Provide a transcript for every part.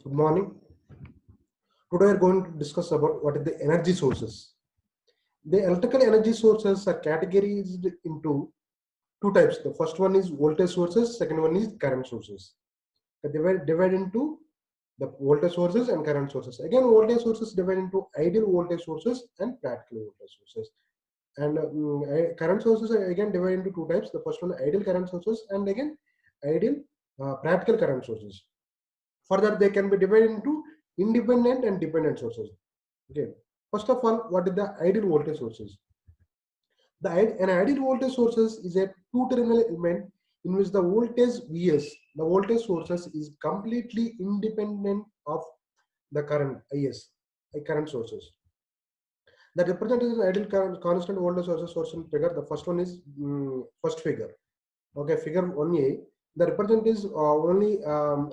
Good morning. Today we are going to discuss about what is the energy sources. The electrical energy sources are categorized into two types. The first one is voltage sources, second one is current sources. They were divided into the voltage sources and current sources. Again, voltage sources divided into ideal voltage sources and practical voltage sources. And current sources are again divided into two types. The first one ideal current sources and again ideal practical current sources. Further, they can be divided into independent and dependent sources. Okay. First of all, what is the ideal voltage sources? An ideal voltage sources is a two-terminal element in which the voltage Vs, the voltage sources, is completely independent of the current Is, current sources. The representation of ideal current constant voltage source in figure. The first one is first figure. Okay, figure 1A. The represent is only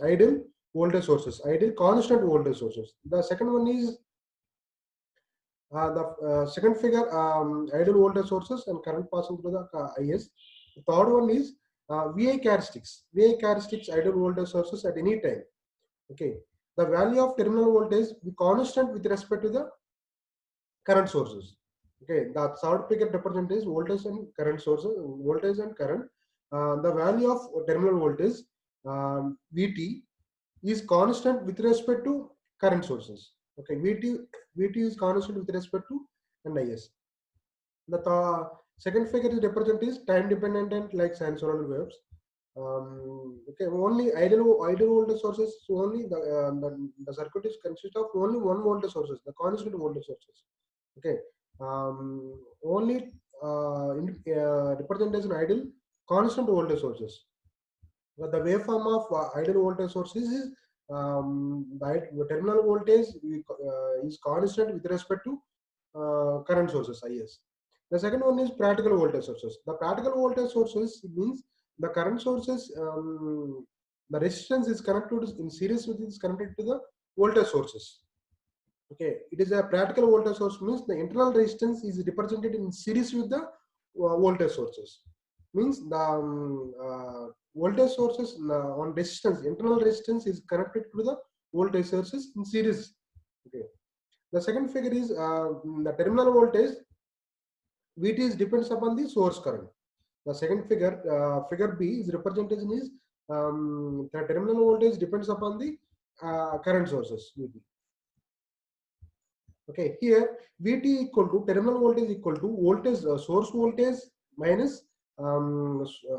ideal voltage sources, ideal constant voltage sources. The second one is the second figure, ideal voltage sources and current passing through the IS. The third one is VI characteristics. VI characteristics ideal voltage sources at any time. Okay, the value of terminal voltage be constant with respect to the current sources. Okay, the third figure represents is voltage and current sources, voltage and current. The value of terminal voltage VT is constant with respect to current sources. Okay, VT is constant with respect to and IS. The second figure is represent is time dependent and like sinusoidal waves. Okay, only ideal voltage sources. So only the circuit is consist of only one voltage sources, the constant voltage sources. Okay, only representation ideal constant voltage sources. But the waveform of ideal voltage sources is the terminal voltage is constant with respect to current sources IS. The second one is practical voltage sources. The practical voltage sources means the current sources, the resistance is connected in series with is connected to the voltage sources. Okay, it is a practical voltage source means the internal resistance is represented in series with the voltage sources. Means the voltage sources on resistance, internal resistance is connected to the voltage sources in series. Okay. The second figure is the terminal voltage. VT is depends upon the source current. The second figure, figure B, is representation is the terminal voltage depends upon the current sources VT. Okay, here VT equal to terminal voltage equal to voltage source voltage minus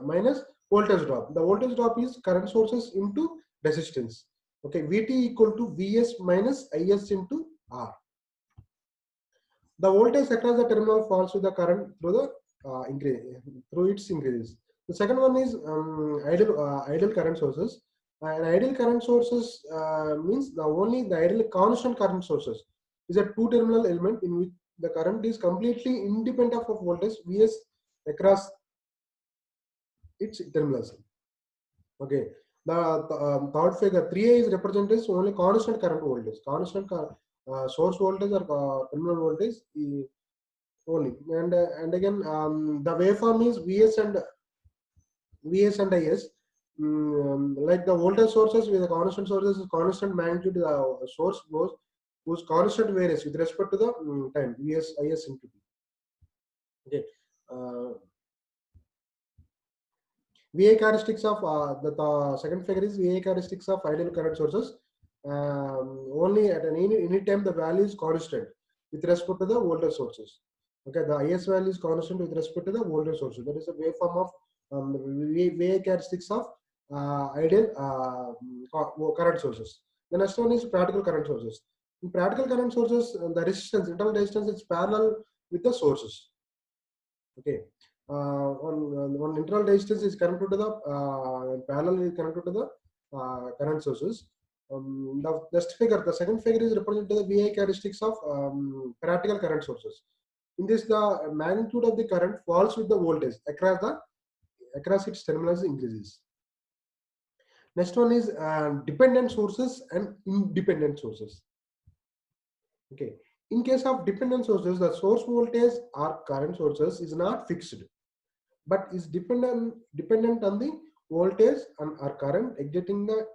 minus voltage drop. The voltage drop is current sources into resistance. Okay, VT equal to Vs minus Is into R. The voltage across the terminal falls with the current through the through its increases. The second one is ideal current sources. And ideal current sources means the ideal constant current sources is a two-terminal element in which the current is completely independent of voltage Vs across its terminals. Okay. The third figure 3A is represented as only constant current voltage, constant source voltage or terminal voltage only. And again the waveform is Vs and Is. Like the voltage sources with the constant sources is constant magnitude, the source goes whose constant varies with respect to the time Vs Is into T. Okay. VA characteristics of the second figure is VA characteristics of ideal current sources. Only at any time the value is constant with respect to the voltage sources. Okay, the IS value is constant with respect to the voltage sources. That is a waveform of VA characteristics of ideal current sources. The next one is practical current sources. In practical current sources, the resistance, internal resistance is parallel with the sources. Okay. On internal resistance is connected to the parallel is connected to the current sources. The next figure, the second figure is represented the VI characteristics of practical current sources. In this, the magnitude of the current falls with the voltage across its terminals increases. Next one is dependent sources and independent sources. Okay. In case of dependent sources, the source voltage or current sources is not fixed, but is dependent on the voltage and or current exiting the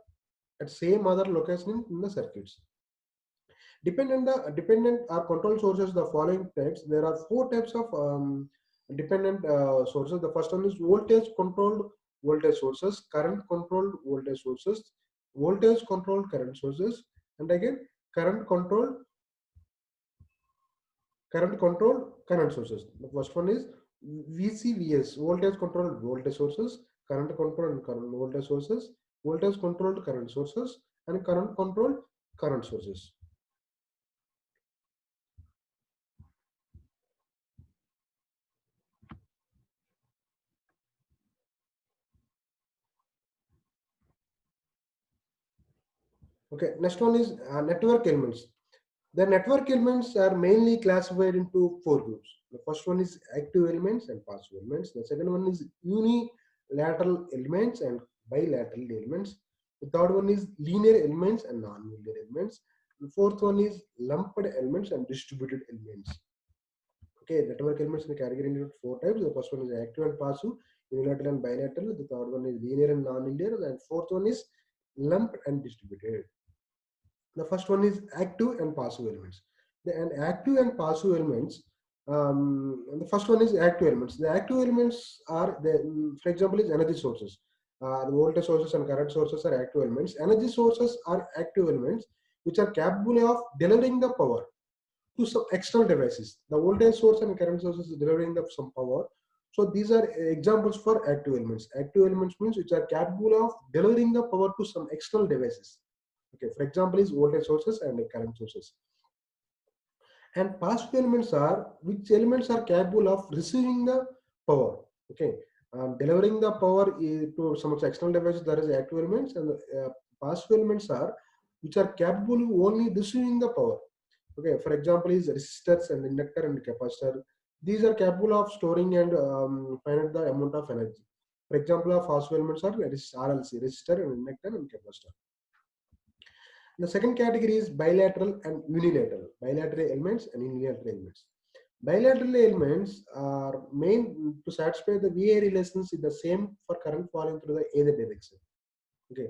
at same other location in the circuits. Dependent or control sources, the following types. There are four types of dependent sources. The first one is voltage controlled voltage sources, current controlled voltage sources, voltage controlled current sources, and again current controlled current sources. The first one is VCVS, voltage controlled voltage sources, current controlled current voltage sources, voltage controlled current sources, and current controlled current sources. Okay, next one is network elements. The network elements are mainly classified into four groups. The first one is active elements and passive elements. The second one is unilateral elements and bilateral elements. The third one is linear elements and non-linear elements. The fourth one is lumped elements and distributed elements. Okay, network elements in the category into four types. The first one is active and passive, unilateral and bilateral. The third one is linear and non-linear. And fourth one is lumped and distributed. The first one is active and passive elements. And active and passive elements. The first one is active elements. The active elements are for example, is energy sources. The voltage sources and current sources are active elements. Energy sources are active elements which are capable of delivering the power to some external devices. The voltage source and current sources is delivering the some power. So these are examples for active elements. Active elements means which are capable of delivering the power to some external devices. Okay, for example, is voltage sources and current sources. And passive elements are which elements are capable of receiving the power. Okay, delivering the power to some external devices. That is active elements, and passive elements are which are capable of only receiving the power. Okay, for example, is resistors and inductor and capacitor. These are capable of storing and finite the amount of energy. For example, of passive elements are RLC, resistor and inductor and capacitor. The second category is bilateral and unilateral. Bilateral elements and unilateral elements. Bilateral elements are main to satisfy the VA relations is the same for current flowing through the either direction. Okay.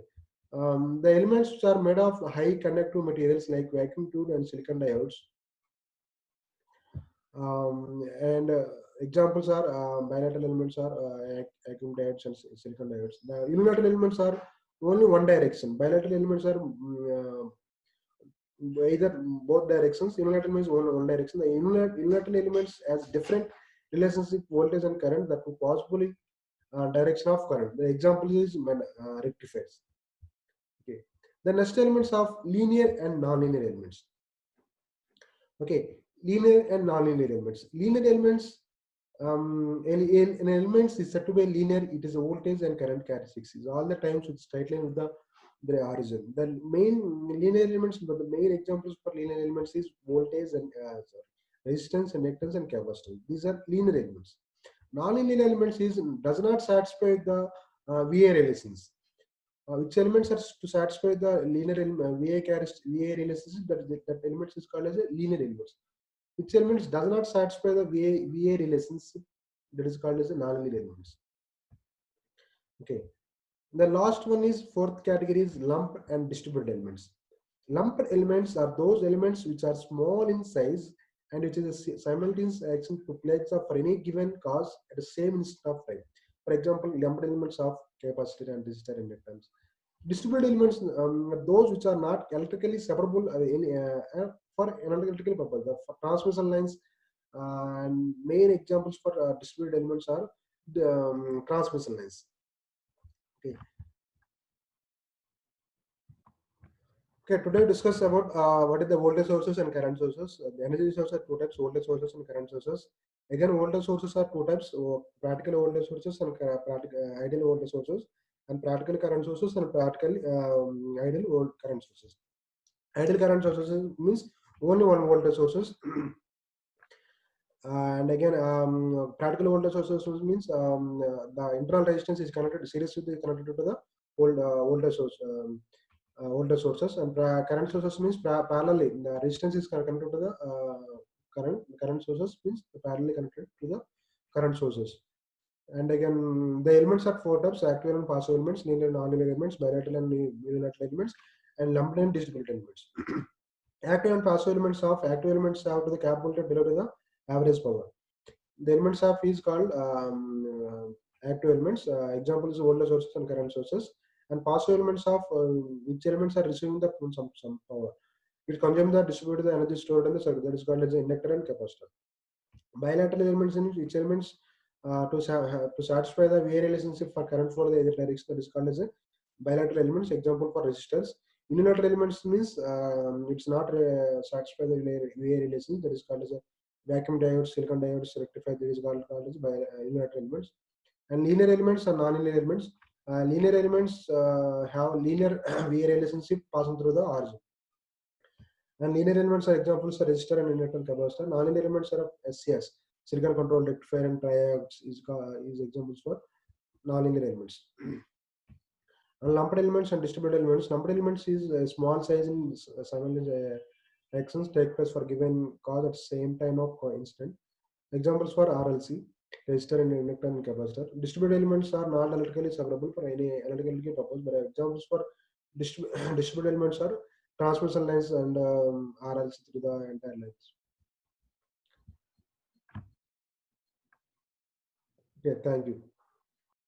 The elements which are made of high conductive materials like vacuum tube and silicon diodes. And examples are bilateral elements are vacuum diodes and silicon diodes. The unilateral elements are only one direction. Bilateral elements are either both directions. Unilateral means one direction. The unilateral elements has different relationship voltage and current that could possibly direction of current. The example is rectifiers. Okay. The next elements of linear and non-linear elements. Okay, linear and non-linear elements. Linear elements, an elements is said to be linear. It is a voltage and current characteristics. Is all the times with straight line with the origin. The main linear elements, but the main examples for linear elements is voltage and resistance, and inductance and capacitance. These are linear elements. Non-linear elements is does not satisfy the VA relations. Which elements are to satisfy the linear VA relationship? That elements is called as a linear elements. Which elements does not satisfy the VA relationship? That is called as a non-linear elements. Okay. The last one is fourth category is lump and distributed elements. Lumped elements are those elements which are small in size and which is a simultaneous action to place for any given cause at the same instant of time. For example, lumped elements of capacitor and resistor and inductance. Distributed elements are those which are not electrically separable for analytical purpose. For transmission lines, and main examples for distributed elements are the transmission lines. Okay. Okay, today discuss about what is the voltage sources and current sources. The energy sources are two types: voltage sources and current sources. Again, voltage sources are two types: practical voltage sources and ideal voltage sources, and practical current sources and practical ideal current sources. Ideal current sources means only one voltage sources. And again, practical voltage sources means the internal resistance is connected seriously connected to the voltage source. Voltage sources, and current sources means parallelly the resistance is connected to the current sources means parallelly connected to the current sources. And again, the elements are four types: active and passive elements, linear and non-linear elements, bilateral and unilateral elements, and lumped and distributed elements. Active and passive elements of active elements have to the capability to deliver the average power. The elements of is called active elements. Example is voltage sources and current sources. And passive elements of which elements are receiving the some power. It consumes the distributed the energy stored in the circuit. That is called as the inductor and capacitor. Bilateral elements in which elements to satisfy the VA relationship for current flow in the other direction. That is called as a bilateral elements. Example for resistors. Unilateral elements means it's not satisfy the VA relation. That is called as a vacuum diodes, silicon diodes, rectifier. That is called as unilateral elements. And linear elements are non-linear elements. Linear elements have linear VA relationship passing through the origin. And linear elements are examples of resistor and inductor and capacitor. Non-linear elements are of SCS, silicon control rectifier and triodes is examples for non-linear elements. And lumped elements and distributed elements. Lumped elements is a small size in simultaneous actions take place for given cause at the same time of instant. Examples for RLC, resistor and inductor and capacitor. Distributed elements are not electrically separable for any electrically purpose, but examples for distributed elements are transmission lines and RLC through the entire lines. Okay, thank you.